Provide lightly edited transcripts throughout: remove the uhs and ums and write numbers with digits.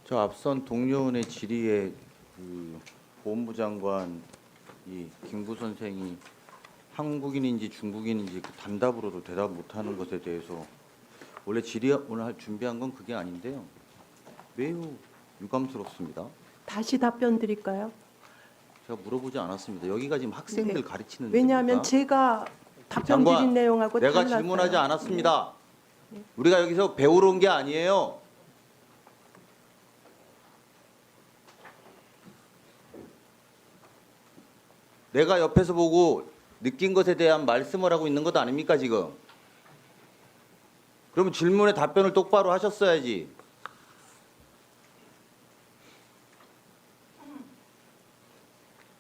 저 앞선 동료원의 질의에 보훈부 장관 김구 선생이 한국인인지 중국인인지 그 단답으로도 대답 못하는 것에 대해서 원래 질의 오늘 준비한 건 그게 아닌데요. 매우 유감스럽습니다. 다시 답변 드릴까요? 제가 물어보지 않았습니다. 여기가 지금 학생들 네. 가르치는 왜냐하면 데입니까? 제가 답변 장관, 드린 내용하고 내가 달랐어요. 질문하지 않았습니다. 우리가 여기서 배우러 온 게 아니에요. 내가 옆에서 보고 느낀 것에 대한 말씀을 하고 있는 것 아닙니까 지금? 그러면 질문에 답변을 똑바로 하셨어야지.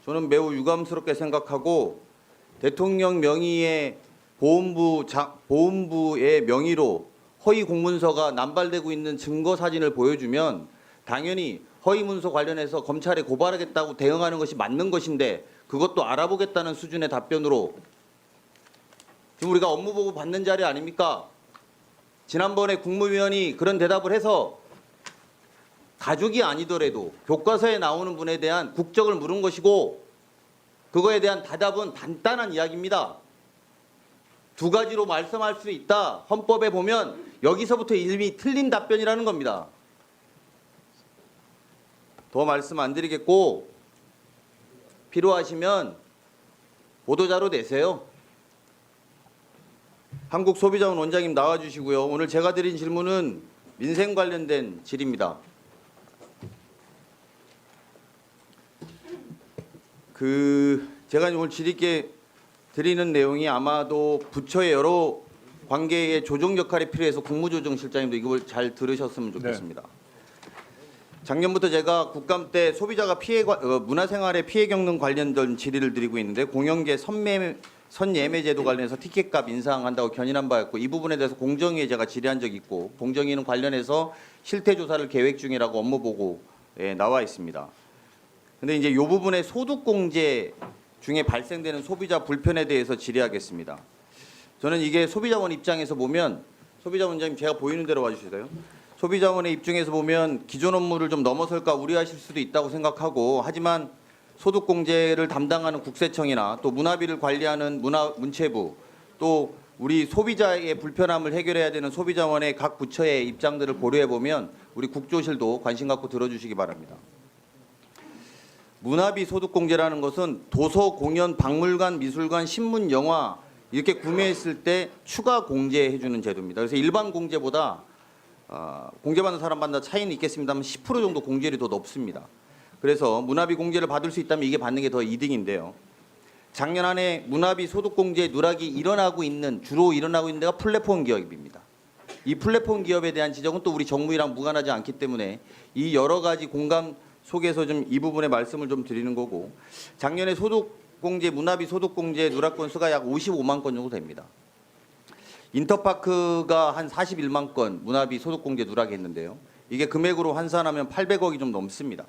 저는 매우 유감스럽게 생각하고 대통령 명의의 보훈부의 명의로 허위 공문서가 남발되고 있는 증거 사진을 보여주면 당연히 허위 문서 관련해서 검찰에 고발하겠다고 대응하는 것이 맞는 것인데 그것도 알아보겠다는 수준의 답변으로 지금 우리가 업무보고 받는 자리 아닙니까? 지난번에 국무위원이 그런 대답을 해서 가족이 아니더라도 교과서에 나오는 분에 대한 국적을 물은 것이고 그거에 대한 대답은 간단한 이야기입니다. 두 가지로 말씀할 수 있다. 헌법에 보면 여기서부터 이미 틀린 답변이라는 겁니다. 더 말씀 안 드리겠고 필요하시면 보도자료 내세요. 한국소비자원 원장님 나와주시고요. 오늘 제가 드린 질문은 민생 관련된 질입니다. 제가 오늘 질의께 드리는 내용이 아마도 부처의 여러 관계의 조정 역할이 필요해서 국무조정실장님도 이걸 잘 들으셨으면 좋겠습니다. 작년부터 제가 국감 때 소비자가 문화생활에 피해 겪는 관련된 질의를 드리고 있는데 공연계 선예매 제도 관련해서 티켓값 인상한다고 견인한 바 있고 이 부분에 대해서 공정위에 제가 질의한 적이 있고 공정위는 관련해서 실태 조사를 계획 중이라고 업무 보고에 나와 있습니다. 근데 이제 이 부분에 소득 공제 중에 발생되는 소비자 불편에 대해서 질의하겠습니다. 저는 이게 소비자원 입장에서 보면 소비자원장님 제가 보이는 대로 와주실까요? 소비자원의 입장에서 보면 기존 업무를 좀 넘어설까 우려하실 수도 있다고 생각하고 하지만 소득공제를 담당하는 국세청이나 또 문화비를 관리하는 문체부 또 우리 소비자의 불편함을 해결해야 되는 소비자원의 각 부처의 입장들을 고려해 보면 우리 국조실도 관심 갖고 들어주시기 바랍니다. 문화비 소득공제라는 것은 도서, 공연, 박물관, 미술관, 신문, 영화 이렇게 구매했을 때 추가 공제해주는 제도입니다. 그래서 일반 공제보다 공제받는 사람마다 차이는 있겠습니다만 10% 정도 공제율이 더 높습니다. 그래서 문화비 공제를 받을 수 있다면 이게 받는 게 더 이득인데요. 작년 한 해 문화비 소득공제 누락이 주로 일어나고 있는 데가 플랫폼 기업입니다. 이 플랫폼 기업에 대한 지적은 또 우리 정무위랑 무관하지 않기 때문에 이 여러 가지 공감 속에서 좀 이 부분에 말씀을 좀 드리는 거고 작년에 문화비 소득공제 누락 건수가 약 55만 건 정도 됩니다. 인터파크가 한 41만 건 문화비 소득공제 누락했는데요. 이게 금액으로 환산하면 800억이 좀 넘습니다.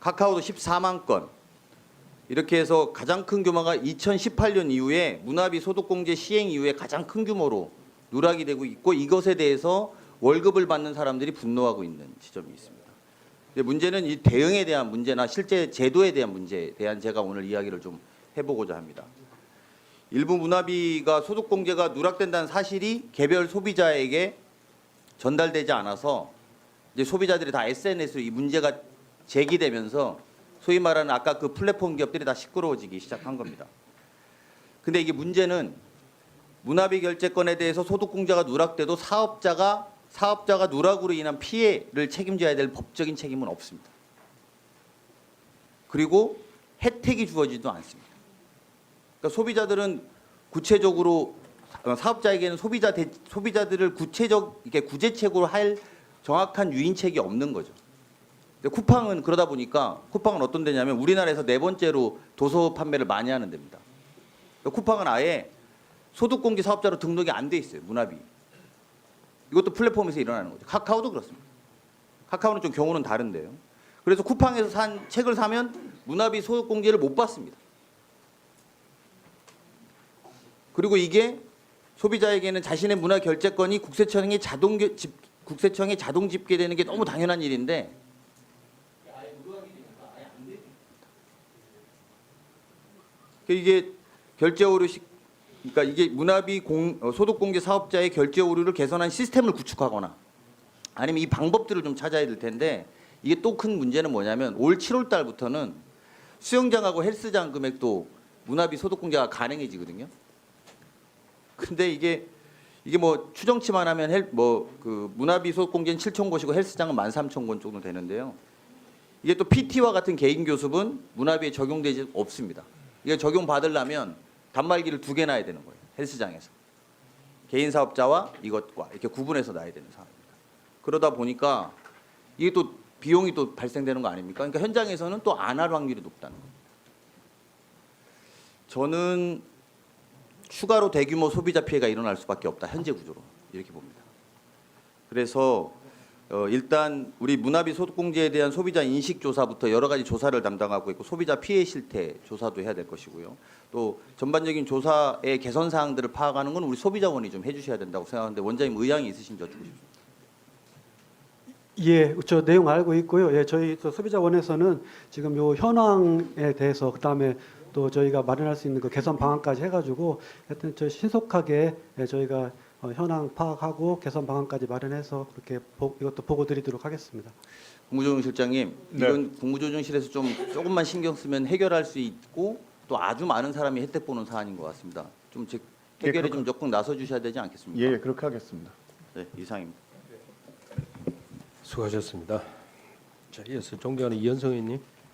카카오도 14만 건. 이렇게 해서 가장 큰 규모가 2018년 이후에 문화비 소득공제 시행 이후에 가장 큰 규모로 누락이 되고 있고 이것에 대해서 월급을 받는 사람들이 분노하고 있는 지점이 있습니다. 문제는 이 대응에 대한 문제나 실제 제도에 대한 문제에 대한 제가 오늘 이야기를 좀 해보고자 합니다. 일부 문화비가 소득공제가 누락된다는 사실이 개별 소비자에게 전달되지 않아서 이제 소비자들이 다 SNS로 이 문제가 제기되면서 소위 말하는 아까 그 플랫폼 기업들이 다 시끄러워지기 시작한 겁니다. 근데 이게 문제는 문화비 결제권에 대해서 소득공제가 누락돼도 사업자가 누락으로 인한 피해를 책임져야 될 법적인 책임은 없습니다. 그리고 혜택이 주어지지도 않습니다. 그러니까 소비자들은 구체적으로 사업자에게는 소비자들을 구제책으로 할 정확한 유인책이 없는 거죠. 근데 쿠팡은 그러다 보니까 쿠팡은 어떤 데냐면 우리나라에서 네 번째로 도서 판매를 많이 하는 데입니다. 그러니까 쿠팡은 아예 소득공제 사업자로 등록이 안 돼 있어요. 문화비. 이것도 플랫폼에서 일어나는 거죠. 카카오도 그렇습니다. 카카오는 좀 경우는 다른데요. 그래서 쿠팡에서 산 책을 사면 문화비 소득공제를 못 받습니다. 그리고 이게 소비자에게는 자신의 문화 결제권이 국세청에 국세청에 자동 집계되는 게 너무 당연한 일인데 이게 결제 오류식 그러니까 이게 문화비 소득공제 사업자의 결제 오류를 개선한 시스템을 구축하거나 아니면 이 방법들을 좀 찾아야 될 텐데 이게 또 큰 문제는 뭐냐면 올 7월 달부터는 수영장하고 헬스장 금액도 문화비 소득공제가 가능해지거든요. 근데 이게 뭐 추정치만 하면 그 문화비 소득공제는 7천 곳이고 헬스장은 13,000곳 정도 되는데요. 이게 또 PT와 같은 개인 교습은 문화비에 적용되지 없습니다. 이게 적용받으려면 단말기를 2개 놔야 되는 거예요. 헬스장에서. 개인 사업자와 이것과 이렇게 구분해서 놔야 되는 상황입니다. 그러다 보니까 이게 또 비용이 또 발생되는 거 아닙니까? 그러니까 현장에서는 또 안 할 확률이 높다는 거예요. 저는 추가로 대규모 소비자 피해가 일어날 수밖에 없다. 현재 구조로 이렇게 봅니다. 그래서 일단 우리 문화비 소득공제에 대한 소비자 인식 조사부터 여러 가지 조사를 담당하고 있고 소비자 피해 실태 조사도 해야 될 것이고요. 또 전반적인 조사의 개선 사항들을 파악하는 건 우리 소비자원이 좀 해주셔야 된다고 생각하는데 원장님 의향이 있으신지 여쭙고 싶습니다. 예, 저 내용 알고 있고요. 예, 저희 또 소비자원에서는 지금 요 현황에 대해서 그다음에 또 저희가 마련할 수 있는 그 개선 방안까지 해가지고 하여튼 저 신속하게 예, 저희가 현황 파악하고 개선 방안까지 마련해서 그렇게 이것도 보고 드리도록 하겠습니다. 국무조정실장님, 네. 이건 국무조정실에서 조금만 신경 쓰면 해결할 수 있고 또 아주 많은 사람이 혜택 보는 사안인 것 같습니다. 좀 해결에 좀 적극 나서 주셔야 되지 않겠습니까? 예, 그렇게 하겠습니다. 네, 이상입니다. 수고하셨습니다. 자, 이어서 존경하는 이현성 의원님.